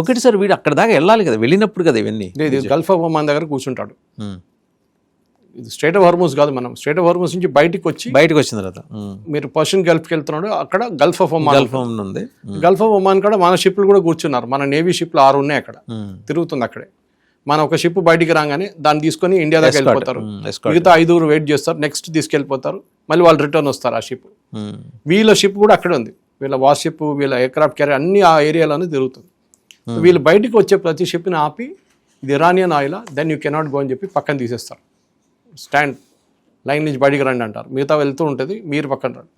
ఒకటిసారి వీడు అక్కడ దాకా వెళ్ళాలి కదా, వెళ్ళినప్పుడు కదా ఇవన్నీ. లేదు, గల్ఫ్ ఆఫ్ ఒమాన్ దగ్గర కూర్చుంటాడు. ఇది స్ట్రైట్ ఆఫ్ హార్మోస్ కాదు, మనం స్ట్రైట్ ఆఫ్ హార్మోస్ నుంచి బయటకు వచ్చిన తర్వాత మీరు పర్షియన్ గల్ఫ్కి వెళ్తున్నాడు, అక్కడ గల్ఫ్ ఆఫ్ ఒమాన్ ఉంది. గల్ఫ్ ఆఫ్ ఒమాన్ కూడా మన షిప్లు కూడా కూర్చున్నారు. మన నేవీ షిప్లు 6 ఉన్నాయి అక్కడ, తిరుగుతుంది అక్కడే. మన ఒక షిప్ బయటికి రాగానే దాన్ని తీసుకొని ఇండియా దాకా వెళ్ళిపోతారు, మిగతా 5 వెయిట్ చేస్తారు, నెక్స్ట్ తీసుకెళ్ళిపోతారు, మళ్ళీ వాళ్ళు రిటర్న్ వస్తారు ఆ షిప్. వీళ్ళ షిప్ కూడా అక్కడే ఉంది, వీళ్ళ వార్ షిప్, వీళ్ళ ఎయిర్క్రాఫ్ట్ క్యారియర్ అన్ని ఆ ఏరియాలోనే తిరుగుతుంది. వీళ్ళు బయటికి వచ్చే ప్రతి షిప్ని ఆపి ఇది ఇరానియన్ ఆయిలా, దెన్ యూ కెనాట్ గో అని చెప్పి పక్కన తీసేస్తారు. స్టాండ్ లైన్ నుంచి బయటికి రండి అంటారు, మిగతా వెళ్తూ ఉంటుంది, మీరు పక్కన రండి.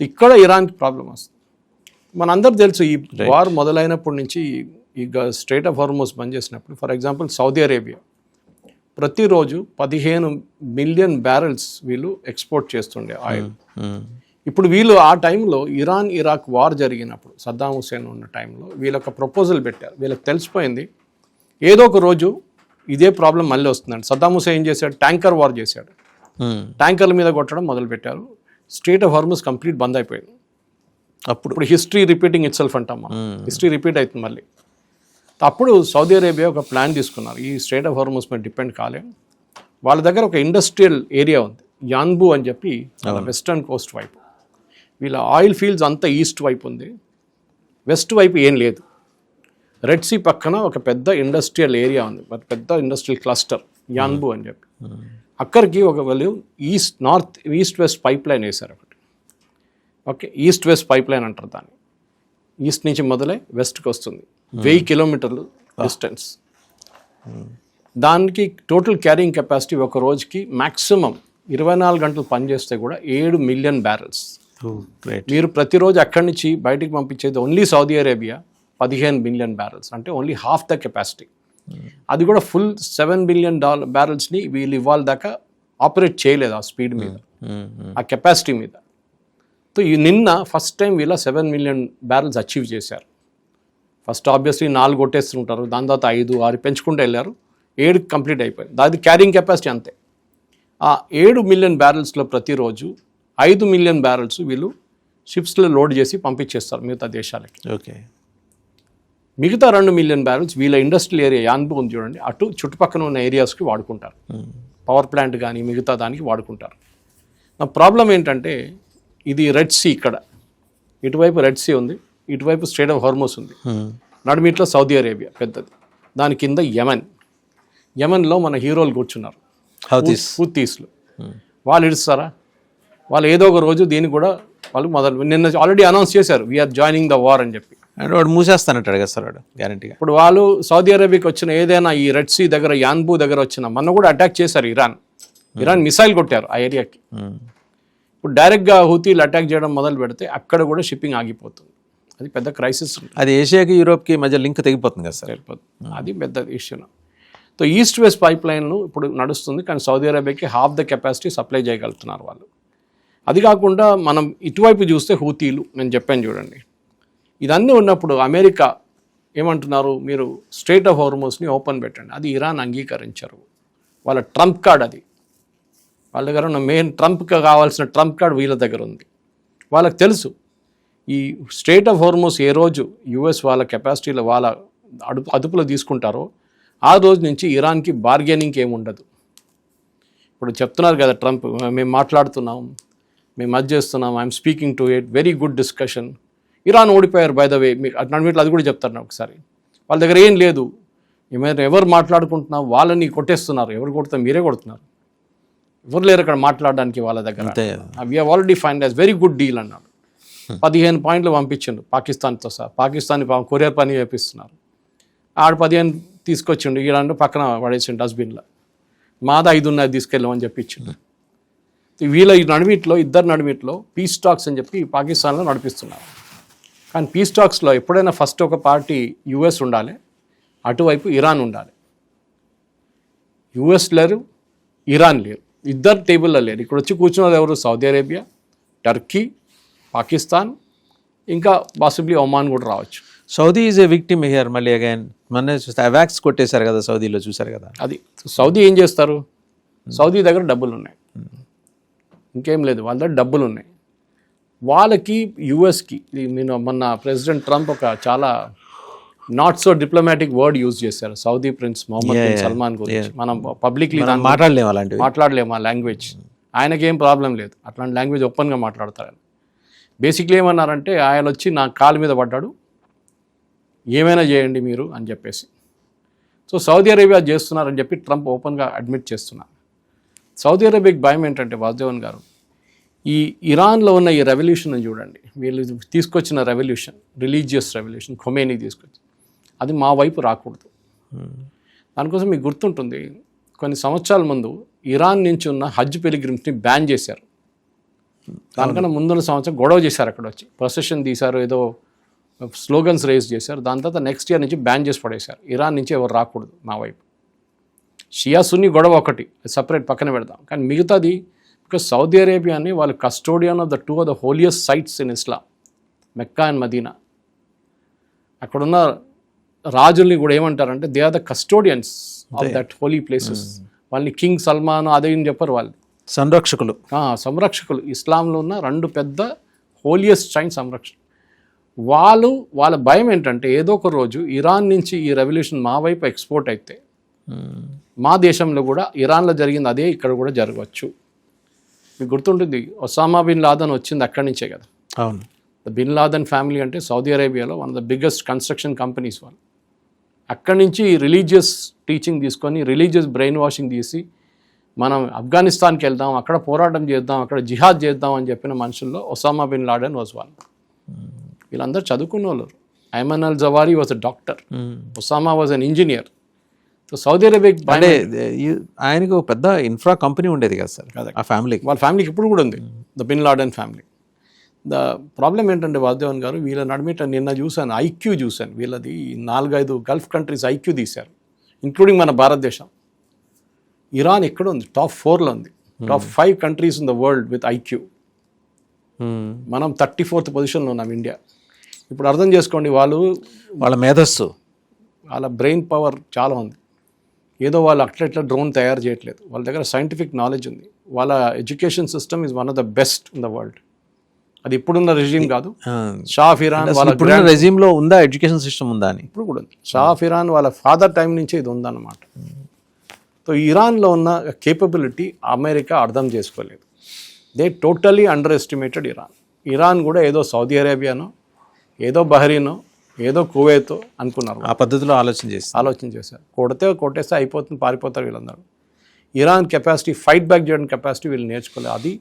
ఇక్కడ ఇరాన్కి ప్రాబ్లం వస్తుంది. మనందరూ తెలుసు ఈ వార్ మొదలైనప్పటి నుంచి ఈ స్ట్రైట్ ఆఫ్ హార్మోస్ బంద్ చేసినప్పుడు, ఫర్ ఎగ్జాంపుల్ సౌదీ అరేబియా ప్రతిరోజు 15 మిలియన్ బ్యారెల్స్ వీళ్ళు ఎక్స్పోర్ట్ చేస్తుండే ఆయిల్. ఇప్పుడు వీళ్ళు ఆ టైంలో ఇరాన్ ఇరాక్ వార్ జరిగినప్పుడు, సద్దాం హుస్సేన్ ఉన్న టైంలో వీళ్ళు ఒక ప్రపోజల్ పెట్టారు. వీళ్ళకి తెలిసిపోయింది ఏదో ఒక రోజు ఇదే ప్రాబ్లం మళ్ళీ వస్తుందండి. సద్దాం హుస్సేన్ ఏం చేశాడు, ట్యాంకర్ వార్ చేశాడు, ట్యాంకర్ల మీద కొట్టడం మొదలుపెట్టారు. స్ట్రైట్ ఆఫ్ హార్మోస్ కంప్లీట్ బంద్ అయిపోయింది. అప్పుడు హిస్టరీ రిపీటింగ్ ఇట్ సెల్ఫ్ అంటాం మనం, హిస్టరీ రిపీట్ అవుతుంది మళ్ళీ. అప్పుడు సౌదీ అరేబియా ఒక ప్లాన్ తీసుకున్నారు, ఈ స్ట్రైట్ ఆఫ్ హార్మోస్ మీద డిపెండ్ కాలేం. వాళ్ళ దగ్గర ఒక ఇండస్ట్రియల్ ఏరియా ఉంది, యాన్బు అని చెప్పి, వెస్టర్న్ కోస్ట్ వైపు. వీళ్ళ ఆయిల్ ఫీల్డ్స్ అంతా ఈస్ట్ వైపు ఉంది, వెస్ట్ వైపు ఏం లేదు. రెడ్ సీ పక్కన ఒక పెద్ద ఇండస్ట్రియల్ ఏరియా ఉంది, పెద్ద ఇండస్ట్రియల్ క్లస్టర్ యాన్బు అని చెప్పి. అక్కడికి ఒక వాళ్ళు ఈస్ట్ వెస్ట్ పైప్ లైన్ వేశారు ఒకటి. Okay, east west pipe line అంటారు దాన్ని. ఈస్ట్ నుంచి మొదలై వెస్ట్కి వస్తుంది, 1000 కిలోమీటర్లు డిస్టెన్స్. దానికి టోటల్ క్యారింగ్ కెపాసిటీ ఒక రోజుకి మ్యాక్సిమం 24 గంటలు పనిచేస్తే కూడా 7 మిలియన్ బ్యారెల్స్. మీరు ప్రతిరోజు అక్కడి నుంచి బయటికి పంపించేది only Saudi Arabia 15 million barrels, అంటే ఓన్లీ హాఫ్ ద కెపాసిటీ. అది కూడా ఫుల్ $7 బిలియన్ బ్యారెల్స్ని వీళ్ళు ఇవాళ దాకా ఆపరేట్ చేయలేదు ఆ స్పీడ్ మీద, ఆ కెపాసిటీ మీద. సో ఈ నిన్న ఫస్ట్ టైం వీళ్ళ 7 మిలియన్ బ్యారెల్స్ అచీవ్ చేశారు. ఫస్ట్ ఆబ్వియస్లీ 4 కొట్టేస్తుంటారు, దాని తర్వాత 5, 6 పెంచుకుంటూ వెళ్ళారు, 7 కంప్లీట్ అయిపోయింది. దాని క్యారింగ్ కెపాసిటీ అంతే. ఆ 7 మిలియన్ బ్యారెల్స్లో ప్రతిరోజు 5 మిలియన్ బ్యారెల్స్ వీళ్ళు షిప్స్లో లోడ్ చేసి పంపించేస్తారు మిగతా దేశాలకి. ఓకే, మిగతా 2 మిలియన్ బ్యారెల్స్ వీళ్ళ ఇండస్ట్రియల్ ఏరియా యాన్బు ఉంది చూడండి, అటు చుట్టుపక్కల ఉన్న ఏరియాస్కి వాడుకుంటారు, పవర్ ప్లాంట్ కానీ మిగతా దానికి వాడుకుంటారు. నా ప్రాబ్లం ఏంటంటే ఇది రెడ్ సీ, ఇక్కడ ఇటువైపు రెడ్ సీ ఉంది, ఇటువైపు స్ట్రైట్ ఆఫ్ హార్మోస్ ఉంది, నడుమిట్లో సౌదీ అరేబియా పెద్దది, దాని కింద యమన్లో మన హీరోలు కూర్చున్నారు, హూతీస్లు. వాళ్ళు ఇడుస్తారా? వాళ్ళు ఏదో ఒక రోజు దీన్ని కూడా వాళ్ళు నిన్న ఆల్రెడీ అనౌన్స్ చేశారు, వీఆర్ జాయినింగ్ ద వార్ అని చెప్పి. వాడు మూసేస్తానంటాడు కదా సార్ వాడు గ్యారంటీగా. ఇప్పుడు వాళ్ళు సౌదీ అరేబియాకి వచ్చిన ఏదైనా ఈ రెడ్ సీ దగ్గర యాన్బు దగ్గర వచ్చిన మొన్న కూడా అటాక్ చేశారు ఇరాన్ మిసైల్ కొట్టారు ఆ ఏరియాకి. ఇప్పుడు డైరెక్ట్గా హూతీలు అటాక్ చేయడం మొదలు పెడితే అక్కడ కూడా షిప్పింగ్ ఆగిపోతుంది. అది పెద్ద క్రైసిస్. అది ఏషియాకి యూరోప్కి మధ్య లింక్ తెగిపోతుంది కదా సార్. అది పెద్ద issue. So east west pipeline ఇప్పుడు నడుస్తుంది, కానీ సౌదీ అరేబియాకి హాఫ్ ద కెపాసిటీ సప్లై చేయగలుగుతున్నారు వాళ్ళు. అది కాకుండా మనం ఇటువైపు చూస్తే హూతీలు, నేను చెప్పాను చూడండి, ఇదన్నీ ఉన్నప్పుడు అమెరికా ఏమంటున్నారు, మీరు స్ట్రైట్ ఆఫ్ హార్మోస్ని ఓపెన్ పెట్టండి. అది ఇరాన్ అంగీకరించరు. వాళ్ళ ట్రంప్ కార్డ్ అది, వాళ్ళ దగ్గర ఉన్న మెయిన్ ట్రంప్కి కావాల్సిన ట్రంప్ కార్డ్ వీళ్ళ దగ్గర ఉంది. వాళ్ళకి తెలుసు ఈ స్ట్రైట్ ఆఫ్ హార్మోస్ ఏ రోజు యుఎస్ వాళ్ళ కెపాసిటీలో వాళ్ళ అదుపులో తీసుకుంటారో ఆ రోజు నుంచి ఇరాన్కి బార్గెనింగ్కి ఏమి ఉండదు. ఇప్పుడు చెప్తున్నారు కదా ట్రంప్, మేము మాట్లాడుతున్నాం, మేము అది చేస్తున్నాం, I'm speaking to it, very good discussion. Iran ఓడిపోయారు బై ద వే, మీకు అట్లా అది కూడా చెప్తారు నాకు ఒకసారి. వాళ్ళ దగ్గర ఏం లేదు, ఎవరు మాట్లాడుకుంటున్నాం వాళ్ళని కొట్టేస్తున్నారు. ఎవరు కొడతారు? మీరే కొడుతున్నారు. ఎవరు లేరు అక్కడ మాట్లాడడానికి వాళ్ళ దగ్గర. We have already find as very good deal అన్నాడు. 15 పాయింట్లు పంపించిండు పాకిస్తాన్తో సహా. పాకిస్తాన్ కొరియర్ పని చేపిస్తున్నారు. 15 తీసుకొచ్చిండు, ఇరాన్ పక్కన పడేసిండు డస్ట్బిన్లో. మాది 5 ఉన్నాయి తీసుకెళ్ళమని చెప్పించిండు. వీళ్ళ ఈ ఇద్దరు నడుమిట్లో పీస్ టాక్స్ అని చెప్పి పాకిస్తాన్లో నడిపిస్తున్నారు. కానీ పీస్ టాక్స్లో ఎప్పుడైనా ఫస్ట్ ఒక పార్టీ యుఎస్ ఉండాలి, అటువైపు ఇరాన్ ఉండాలి. యుఎస్ లేరు, ఇరాన్ లేరు, ఇద్దరు టేబుల్లో లేరు. ఇక్కడ వచ్చి కూర్చున్నది ఎవరు? సౌదీ అరేబియా, టర్కీ, పాకిస్తాన్, ఇంకా పాసిబ్లీ ఒమాన్ కూడా రావచ్చు. Saudi is a victim here. మళ్ళీ అగైన్ మొన్న అవాక్స్ కొట్టేశారు కదా సౌదీలో, చూసారు కదా. అది సౌదీ ఏం చేస్తారు? సౌదీ దగ్గర డబ్బులు ఉన్నాయి, ఇంకేం లేదు, వాళ్ళ దగ్గర డబ్బులు ఉన్నాయి. వాళ్ళకి యుఎస్కి మొన్న ప్రెసిడెంట్ ట్రంప్ ఒక చాలా not so diplomatic word use చేశారు Saudi prince Mohammed bin Salman గురించి. మనం పబ్లిక్లీ మాట్లాడలేము అలాంటివి, మాట్లాడలేము ఆ లాంగ్వేజ్. ఆయనకేం ప్రాబ్లం లేదు, అట్లాంటి లాంగ్వేజ్ ఓపెన్గా మాట్లాడతారు. బేసిక్లీ ఏమన్నారంటే ఆయన వచ్చి నా కాలు మీద పడ్డాడు, ఏమైనా చేయండి మీరు అని చెప్పేసి. సో సౌదీ అరేబియా చేస్తున్నారని చెప్పి ట్రంప్ ఓపెన్గా అడ్మిట్ చేస్తున్నారు. సౌదీ అరేబియాకి భయం ఏంటంటే వాసుదేవన్ గారు, ఈ ఇరాన్లో ఉన్న ఈ రెవల్యూషన్ చూడండి, వీళ్ళు తీసుకొచ్చిన రెవల్యూషన్, రిలీజియస్ రెవల్యూషన్, ఖొమేనీ తీసుకొచ్చి, అది మా వైపు రాకూడదు. దానికోసం మీకు గుర్తుంటుంది, కొన్ని సంవత్సరాల ముందు ఇరాన్ నుంచి ఉన్న హజ్ పిలిగ్రిమ్స్ని బ్యాన్ చేశారు. దానికన్నా ముందున్న సంవత్సరం గొడవ చేశారు, అక్కడ వచ్చి ప్రొసెషన్ తీశారు, ఏదో స్లోగన్స్ రేజ్ చేశారు. దాని తర్వాత నెక్స్ట్ ఇయర్ నుంచి బ్యాన్ చేసి పడేశారు. ఇరాన్ నుంచి ఎవరు రాకూడదు మా వైపు. షియా సున్నీ గొడవ ఒకటి సపరేట్ పక్కన పెడదాం, కానీ మిగతాది బికాస్ సౌదీ అరేబియాని వాళ్ళు custodian of the two of the holiest sites in Islam, Mecca and Medina. అక్కడున్న రాజుల్ని కూడా ఏమంటారంటే they are the custodians of that holy places. వాళ్ళని కింగ్ సల్మాన్ అదే చెప్పరు, వాళ్ళు సంరక్షకులు. ఇస్లాంలో ఉన్న రెండు పెద్ద హోలియస్ట్ సైన్ సంరక్షణ. వాళ్ళ భయం ఏంటంటే ఏదో ఒక రోజు ఇరాన్ నుంచి ఈ రెవల్యూషన్ మా వైపు ఎక్స్పోర్ట్ అయితే మా దేశంలో కూడా ఇరాన్లో జరిగింది అదే ఇక్కడ కూడా జరగవచ్చు. మీకు గుర్తుంటుంది, ఒసామా బిన్ లాదన్ వచ్చింది అక్కడి నుంచే కదా. అవును. ద బిన్ లాదన్ ఫ్యామిలీ అంటే సౌదీ అరేబియాలో one of the biggest construction companies వాళ్ళు. అక్కడి నుంచి రిలీజియస్ టీచింగ్ తీసుకొని, రిలీజియస్ బ్రెయిన్ వాషింగ్ తీసి, మనం ఆఫ్ఘనిస్తాన్కి వెళ్దాం, అక్కడ పోరాటం చేద్దాం, అక్కడ జిహాద్ చేద్దాం అని చెప్పిన మనుషుల్లో Osama bin Laden was one. వీళ్ళందరూ చదువుకున్న వాళ్ళు. Ayman al Zawahiri was a doctor, Osama was an engineer. So Saudi Arabia ఆయనకు పెద్ద ఇన్ఫ్రా కంపెనీ ఉండేది కదా సార్ ఆ ఫ్యామిలీకి. వాళ్ళ ఫ్యామిలీకి ఇప్పుడు కూడా ఉంది, the bin Laden family. The problem ఏంటంటే వాసుదేవన్ గారు, వీళ్ళ నడిమిట నిన్న చూశాను, ఐక్యూ చూశాను. వీళ్ళది 4-5 గల్ఫ్ కంట్రీస్ ఐక్యూ తీశారు, ఇంక్లూడింగ్ మన భారతదేశం. ఇరాన్ ఎక్కడ ఉంది? టాప్ 4లో ఉంది. Top 5 countries in the world with IQ. మనం 34th పొజిషన్లో ఉన్నాం ఇండియా. ఇప్పుడు అర్థం చేసుకోండి, వాళ్ళ మేధస్సు, వాళ్ళ బ్రెయిన్ పవర్ చాలా ఉంది. ఏదో వాళ్ళు అట్లా డ్రోన్ తయారు చేయట్లేదు, వాళ్ళ దగ్గర సైంటిఫిక్ నాలెడ్జ్ ఉంది. వాళ్ళ education system is one of the best in the world. అది ఇప్పుడున్న రెజీమ్ కాదు. షా ఆఫ్ ఇరాన్ వాళ్ళ రెజీమ్లో ఉందా ఎడ్యుకేషన్ సిస్టమ్ ఉందా అని ఇప్పుడు కూడా ఉంది. షా ఆఫ్ ఇరాన్ వాళ్ళ ఫాదర్ టైం నుంచే ఇది ఉందన్నమాట. సో ఇరాన్లో ఉన్న కేపబిలిటీ అమెరికా అర్థం చేసుకోలేదు. They totally under estimated Iran. Iran కూడా ఏదో సౌదీ అరేబియానో, ఏదో బహరీనో, ఏదో కువైతో అనుకున్నారు. ఆ పద్ధతిలో ఆలోచన చేశారు. కొట్టేస్తే అయిపోతుంది, పారిపోతారు వీళ్ళందరూ. ఇరాన్ కెపాసిటీ, ఫైట్ బ్యాక్ చేయడం కెపాసిటీ వీళ్ళు నేర్చుకోలేదు. అది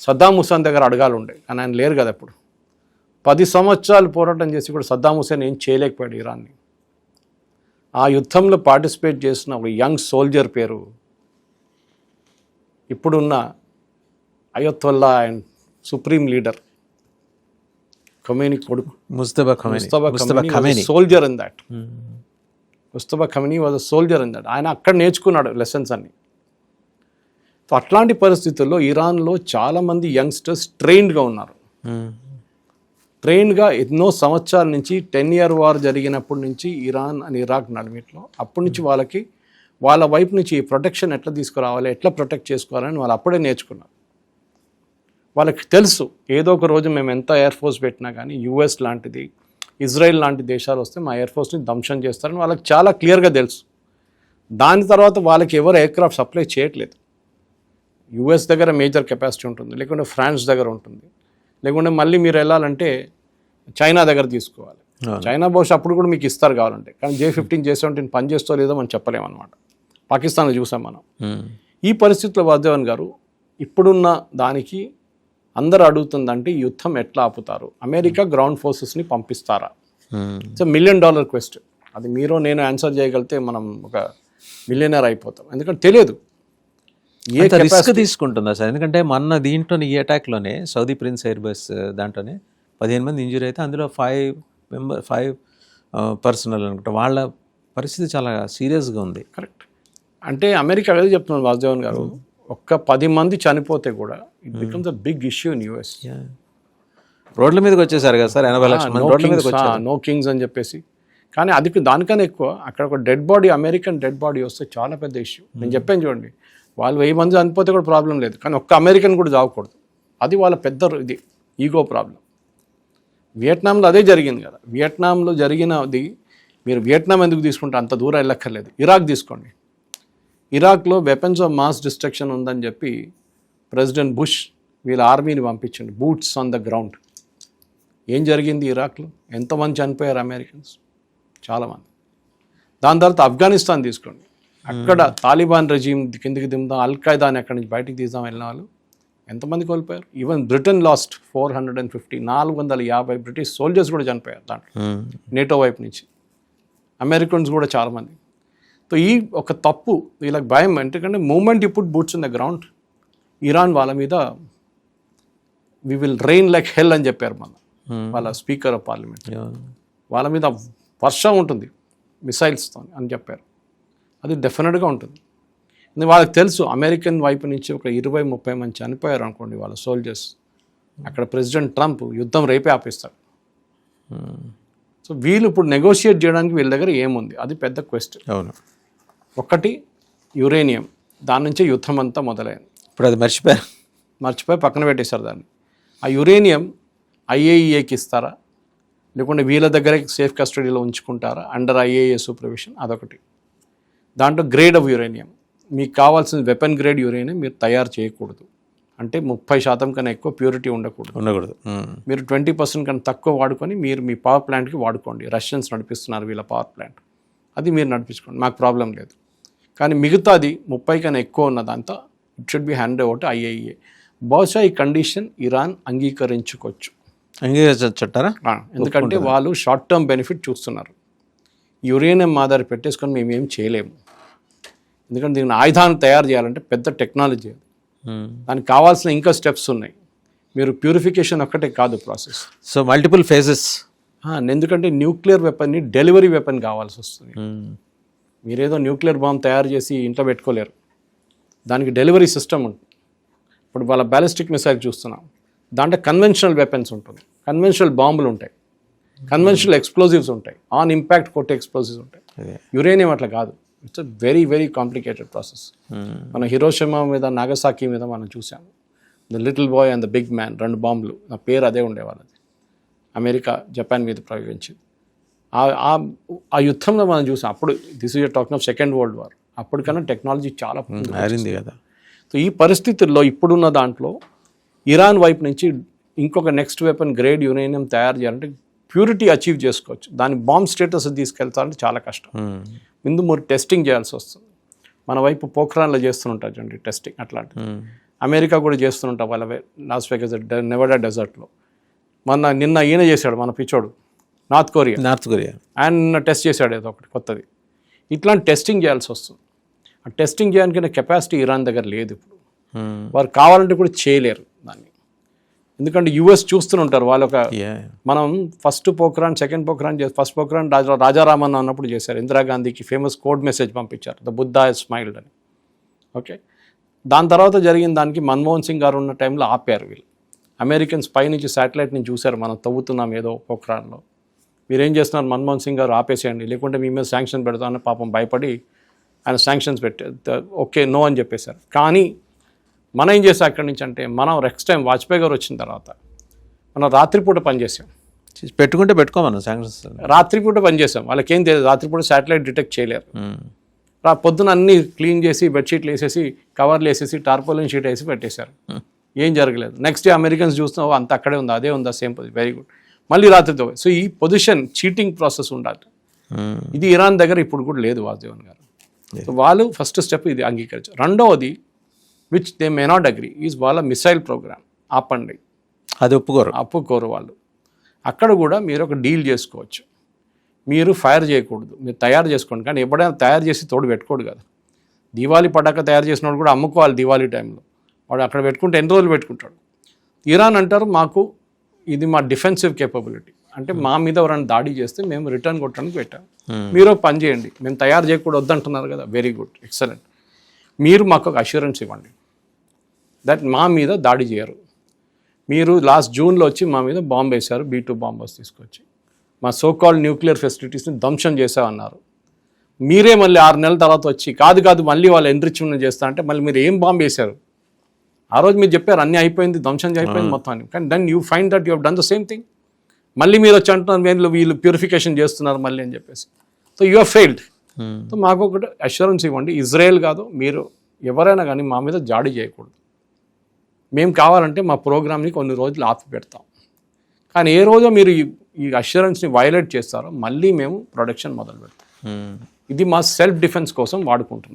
సద్దాం హుసేన్ దగ్గర అడగాలి ఉండే, కానీ ఆయన లేరు కదా. ఇప్పుడు 10 సంవత్సరాలు పోరాటం చేసి కూడా సద్దాం హుసేన్ ఏం చేయలేకపోయాడు ఇరాన్ని. ఆ యుద్ధంలో పార్టిసిపేట్ చేసిన ఒక యంగ్ సోల్జర్ పేరు ఇప్పుడున్న అయోత్వల్లా అండ్ సుప్రీం లీడర్ ఖమేనీ కొడుకు Mustafa Khamenei. Soldier in that. Mustafa Khamenei was a soldier in that. ఆయన అక్కడ నేర్చుకున్నాడు లెసన్స్ అన్ని. సో అట్లాంటి పరిస్థితుల్లో ఇరాన్లో చాలామంది యంగ్స్టర్స్ ట్రైన్డ్గా ఉన్నారు. ట్రైన్డ్గా ఎన్నో సంవత్సరాల నుంచి 10-year వార్ జరిగినప్పటి నుంచి ఇరాన్ అండ్ ఇరాక్ నడిమిట్లో అప్పటి నుంచి వాళ్ళ వైపు నుంచి ప్రొటెక్షన్ ఎట్లా తీసుకురావాలి, ఎట్లా ప్రొటెక్ట్ చేసుకోవాలని వాళ్ళు అప్పుడే నేర్చుకున్నారు. వాళ్ళకి తెలుసు ఏదో ఒక రోజు మేము ఎంత ఎయిర్ ఫోర్స్ పెట్టినా కానీ యుఎస్ లాంటిది, ఇజ్రాయెల్ లాంటి దేశాలు వస్తే మా ఎయిర్ ఫోర్స్ని ధ్వంసం చేస్తారని వాళ్ళకి చాలా క్లియర్గా తెలుసు. దాని తర్వాత వాళ్ళకి ఎవరు ఎయిర్ క్రాఫ్ట్ సప్లై చేయట్లేదు. యుఎస్ దగ్గర మేజర్ కెపాసిటీ ఉంటుంది, లేకుంటే ఫ్రాన్స్ దగ్గర ఉంటుంది, లేకుంటే మళ్ళీ మీరు వెళ్ళాలంటే చైనా దగ్గర తీసుకోవాలి. చైనా బహుశా అప్పుడు కూడా మీకు ఇస్తారు కావాలంటే, కానీ J-15 J-17 పనిచేస్తో లేదో మనం చెప్పలేమన్నమాట. పాకిస్తాన్లో చూసాం మనం. ఈ పరిస్థితుల్లో వాసుదేవన్ గారు ఇప్పుడున్న దానికి అందరూ అడుగుతుందంటే యుద్ధం ఎట్లా ఆపుతారు, అమెరికా గ్రౌండ్ ఫోర్సెస్ని పంపిస్తారా? It's $1 million question. అది మీరు నేను ఆన్సర్ చేయగలిగితే మనం ఒక మిలియనర్ అయిపోతాం. ఎందుకంటే తెలియదు ఏ రిస్క్ తీసుకుంటుందా సార్. ఎందుకంటే మొన్న దీంట్లో ఈ అటాక్లోనే సౌదీ ప్రిన్స్ ఎయిర్ బస్ దాంట్లోనే 15 మంది ఇంజూరీ అయితే అందులో 5 పర్సనల్ అనుకుంటా. వాళ్ళ పరిస్థితి చాలా సీరియస్గా ఉంది. కరెక్ట్. అంటే అమెరికా అదే చెప్తున్నాను వాసుదేవన్ గారు, ఒక్క 10 మంది చనిపోతే కూడా it becomes a big issue in US. రోడ్ల మీదకి వచ్చేసారు కదా సార్, 80 లక్షల మంది రోడ్ల మీదకి వచ్చారు, నో కింగ్స్ అని చెప్పేసి. కానీ అది దానికన్నా ఎక్కువ అక్కడ ఒక dead body, American dead body వస్తే చాలా పెద్ద ఇష్యూ. నేను చెప్పాను చూడండి, వాళ్ళు 1000 మంది చనిపోతే కూడా ప్రాబ్లం లేదు, కానీ ఒక్క అమెరికన్ కూడా చావకూడదు. అది వాళ్ళ పెద్ద ఇది ఈగో ప్రాబ్లం. వియట్నాంలో అదే జరిగింది కదా. వియట్నాంలో జరిగినది మీరు వియట్నాం ఎందుకు తీసుకుంటే అంత దూరం వెళ్ళక్కర్లేదు. ఇరాక్ తీసుకోండి. ఇరాక్లో వెపన్స్ ఆఫ్ మాస్ డిస్ట్రక్షన్ ఉందని చెప్పి ప్రెసిడెంట్ బుష్ వీళ్ళ ఆర్మీని పంపించండి, బూట్స్ ఆన్ ద గ్రౌండ్. ఏం జరిగింది ఇరాక్లో? ఎంతమంది చనిపోయారు అమెరికన్స్? చాలామంది. దాని తర్వాత ఆఫ్ఘనిస్తాన్ తీసుకోండి. అక్కడ తాలిబాన్ రెజీమ్ కిందికి దిందాం, అల్ఖైదాని అక్కడి నుంచి బయటికి తీద్దాం వెళ్ళిన వాళ్ళు ఎంతమంది కోల్పోయారు? Even Britain last 450, 450 British soldiers కూడా చనిపోయారు దాంట్లో, నేటో వైపు నుంచి. అమెరికన్స్ కూడా చాలామంది. సో ఈ ఒక తప్పు వీళ్ళకి భయం, ఎందుకంటే మూమెంట్ ఇప్పుడు boots in the ground. Iran వాళ్ళ మీద we will rain like hell అని చెప్పారు వాళ్ళ స్పీకర్ ఆఫ్ పార్లమెంట్. వాళ్ళ మీద వర్షం ఉంటుంది మిసైల్స్తో అని చెప్పారు. అది డెఫినెట్గా ఉంటుంది. వాళ్ళకి తెలుసు అమెరికన్ వైపు నుంచి ఒక 20-30 మంది చనిపోయారు అనుకోండి వాళ్ళ సోల్జర్స్. అక్కడ ప్రెసిడెంట్ ట్రంప్ యుద్ధం రేపే ఆపేస్తాడు. సో వీళ్ళు ఇప్పుడు నెగోషియేట్ చేయడానికి వీళ్ళ దగ్గర ఏముంది? అది పెద్ద క్వశ్చన్. అవును. ఒకటి యురేనియం, దాని నుంచే యుద్ధం అంతా మొదలైంది. ఇప్పుడు అది మర్చిపోయి పక్కన పెట్టేశారు దాన్ని. ఆ యురేనియం IAEAకి ఇస్తారా, లేకుంటే వీళ్ళ దగ్గరే సేఫ్ కస్టడీలో ఉంచుకుంటారా అండర్ IAEA సూపర్విషన్? అదొకటి. దాంట్లో గ్రేడ్ ఆఫ్ యురేనియం, మీకు కావాల్సిన వెపన్ గ్రేడ్ యురేనియం మీరు తయారు చేయకూడదు. అంటే 30% కన్నా ఎక్కువ ప్యూరిటీ ఉండకూడదు. మీరు 20% కన్నా తక్కువ వాడుకొని మీరు మీ పవర్ ప్లాంట్కి వాడుకోండి. రష్యన్స్ నడిపిస్తున్నారు వీళ్ళ పవర్ ప్లాంట్, అది మీరు నడిపించుకోండి, మాకు ప్రాబ్లం లేదు. కానీ మిగతాది 30 కన్నా ఎక్కువ ఉన్నదంతా it should be hand over to IAEA. బహుశా ఈ కండిషన్ ఇరాన్ అంగీకరించుకోవచ్చుంటారా? ఎందుకంటే వాళ్ళు షార్ట్ టర్మ్ బెనిఫిట్ చూస్తున్నారు. యురేనియం ఆధార పెట్టేసుకొని మేమేం చేయలేము, ఎందుకంటే దీన్ని ఆయుధాన్ని తయారు చేయాలంటే పెద్ద టెక్నాలజీ, దానికి కావాల్సిన ఇంకా స్టెప్స్ ఉన్నాయి. మీరు ప్యూరిఫికేషన్ ఒక్కటే కాదు ప్రాసెస్, సో మల్టిపుల్ ఫేజెస్. ఎందుకంటే న్యూక్లియర్ వెపన్ని డెలివరీ వెపన్ కావాల్సి వస్తుంది. మీరేదో న్యూక్లియర్ బాంబ్ తయారు చేసి ఇంట్లో పెట్టుకోలేరు, దానికి డెలివరీ సిస్టమ్ ఉంటుంది. ఇప్పుడు వాళ్ళ బ్యాలిస్టిక్ మిసైల్ చూస్తున్నాం, దాంట్లో కన్వెన్షనల్ వెపన్స్ ఉంటుంది, కన్వెన్షనల్ బాంబులు ఉంటాయి, కన్వెన్షనల్ ఎక్స్ప్లోజివ్స్ ఉంటాయి, ఆన్ ఇంపాక్ట్ కొట్టే ఎక్స్ప్లోజివ్స్ ఉంటాయి. యురేనియం అట్లా కాదు. It's a very very complicated process. మన హిరోషిమా మీద నాగసాకి మీద మనం చూసాము, the little boy and the big man, 2 బాంబులు, నా పేరు అదే ఉండేవాళ్ళది. అమెరికా జపాన్ మీద ప్రయోగించింది. ఆ యుద్ధంలో మనం చూసాం. అప్పుడు this is talking of second world war. అప్పటికన్నా టెక్నాలజీ చాలా మారింది కదా. సో ఈ పరిస్థితుల్లో ఇప్పుడున్న దాంట్లో ఇరాన్ వైపు నుంచి ఇంకొక నెక్స్ట్ వెపన్ గ్రేడ్ యురేనియం తయారు చేయాలంటే ప్యూరిటీ అచీవ్ చేసుకోవచ్చు. దాని బాంబ్ స్టేటస్ తీసుకెళ్తారంటే చాలా కష్టం. ముందు మీరు టెస్టింగ్ చేయాల్సి వస్తుంది. మన వైపు పోఖ్రాన్లో చేస్తుంటారు చూడండి టెస్టింగ్, అట్లాంటి అమెరికా కూడా చేస్తుంటాం వాళ్ళ లాస్ వేగస్ నెవాడా డెజర్ట్లో. నిన్న ఈయన చేశాడు మన పిచ్చోడు, నార్త్ కొరియా ఆయన టెస్ట్ చేశాడు ఏదో ఒకటి కొత్తది. ఇట్లాంటి టెస్టింగ్ చేయాల్సి వస్తుంది. ఆ టెస్టింగ్ చేయడానికి కెపాసిటీ ఇరాన్ దగ్గర లేదు ఇప్పుడు. వారు కావాలంటే కూడా చేయలేరు దాన్ని, ఎందుకంటే US చూస్తుంటారు. వాళ్ళు ఒక మనం first Pokhran, second Pokhran first Pokhran Raja Ramanna అన్నప్పుడు చేశారు. ఇందిరాగాంధీకి ఫేమస్ కోడ్ మెసేజ్ పంపించారు, ద బుద్ధ హస్ స్మైల్డ్ అని. ఓకే, దాని తర్వాత జరిగిన దానికి మన్మోహన్ సింగ్ గారు ఉన్న టైంలో ఆపారు వీళ్ళు. అమెరికన్స్ పై నుంచి శాటిలైట్ని చూశారు, మనం తవ్వుతున్నాం ఏదో పోఖ్రాన్లో, మీరేం చేస్తున్నారు మన్మోహన్ సింగ్ గారు ఆపేసేయండి, లేకుంటే మీ మీద శాంక్షన్ పెడతామని పాపం భయపడి ఆయన శాంక్షన్స్ ఓకే నో అని చెప్పేశారు. కానీ మనం ఏం చేసాం అక్కడి నుంచి అంటే, మనం నెక్స్ట్ టైం వాజ్పేయి గారు వచ్చిన తర్వాత మనం రాత్రిపూట పనిచేసాం. పెట్టుకోమన్నా శాంక్షన్స్ రాత్రిపూట పనిచేసాం. వాళ్ళకేం తెలియదు, రాత్రిపూట శాటిలైట్ డిటెక్ట్ చేయలేరు. పొద్దున అన్నీ క్లీన్ చేసి బెడ్షీట్లు వేసేసి కవర్లు వేసేసి టార్పోలిన్ షీట్ వేసి పెట్టేశారు, ఏం జరగలేదు. నెక్స్ట్ డే అమెరికన్స్ చూస్తున్నావు అంత అక్కడే ఉందా, అదే ఉందా, సేమ్ పొజిషన్, వెరీ గుడ్, మళ్ళీ రాత్రితో. సో ఈ పొజిషన్ చీటింగ్ ప్రాసెస్ ఉండాలి. ఇది ఇరాన్ దగ్గర ఇప్పుడు కూడా లేదు వాసుదేవన్ గారు. సో వాళ్ళు ఫస్ట్ స్టెప్ ఇది అంగీకరించారు. రెండవది which they may not agree is వాళ్ళ మిసైల్ ప్రోగ్రామ్ ఆపండి, అది ఒప్పుకోరు వాళ్ళు. అక్కడ కూడా మీరు ఒక డీల్ చేసుకోవచ్చు, మీరు ఫైర్ చేయకూడదు, మీరు తయారు చేసుకోండి, కానీ ఎప్పుడైనా తయారు చేసి తోడు పెట్టుకోడు కదా. దివాళీ పటాక తయారు చేసిన వాడు కూడా అమ్ముకోవాలి దివాళీ టైంలో, వాడు అక్కడ పెట్టుకుంటే ఎన్ని రోజులు పెట్టుకుంటాడు. ఇరాన్ అంటారు మాకు ఇది మా డిఫెన్సివ్ కేపబిలిటీ, అంటే మా మీద ఎవరైనా దాడి చేస్తే మేము రిటర్న్ కొట్టడానికి పెట్టాం, మీరు పని చేయండి, మేము తయారు చేయకూడదు వద్దంటున్నారు కదా, వెరీ గుడ్, ఎక్సలెంట్, మీరు మాకు ఒక అష్యూరెన్స్ ఇవ్వండి దట్ మా మీద దాడి చేయరు. మీరు లాస్ట్ జూన్లో వచ్చి మా మీద బాంబు వేశారు, B-2 బాంబర్స్ తీసుకొచ్చి మా సోకాల్డ్ న్యూక్లియర్ ఫెసిలిటీస్ని ధ్వంసం చేసామన్నారు. మీరే మళ్ళీ 6 నెలల తర్వాత వచ్చి కాదు మళ్ళీ వాళ్ళు ఎన్రిచ్మెంట్ చేస్తా అంటే మళ్ళీ మీరు ఏం బాంబు వేశారు? ఆ రోజు మీరు చెప్పారు అన్నీ అయిపోయింది, ధ్వంసం అయిపోయింది మొత్తాన్ని, కానీ then you find that you have done the same thing. మళ్ళీ మీరు వచ్చి అంటున్నారు వీళ్ళు ప్యూరిఫికేషన్ చేస్తున్నారు మళ్ళీ అని చెప్పేసి. So you are failed. So మాకు ఒకటి అష్యూరెన్స్ ఇవ్వండి, ఇజ్రాయెల్ కాదు మీరు ఎవరైనా కానీ మా మీద జాడి చేయకూడదు. మేము కావాలంటే మా ప్రోగ్రామ్ని కొన్ని రోజులు ఆపి పెడతాం, కానీ ఏ రోజో మీరు ఈ అష్యూరెన్స్ని వైలేట్ చేస్తారో మళ్ళీ మేము ప్రొడక్షన్ మొదలు పెడతాం. ఇది మా సెల్ఫ్ డిఫెన్స్ కోసం వాడుకుంటున్నాం.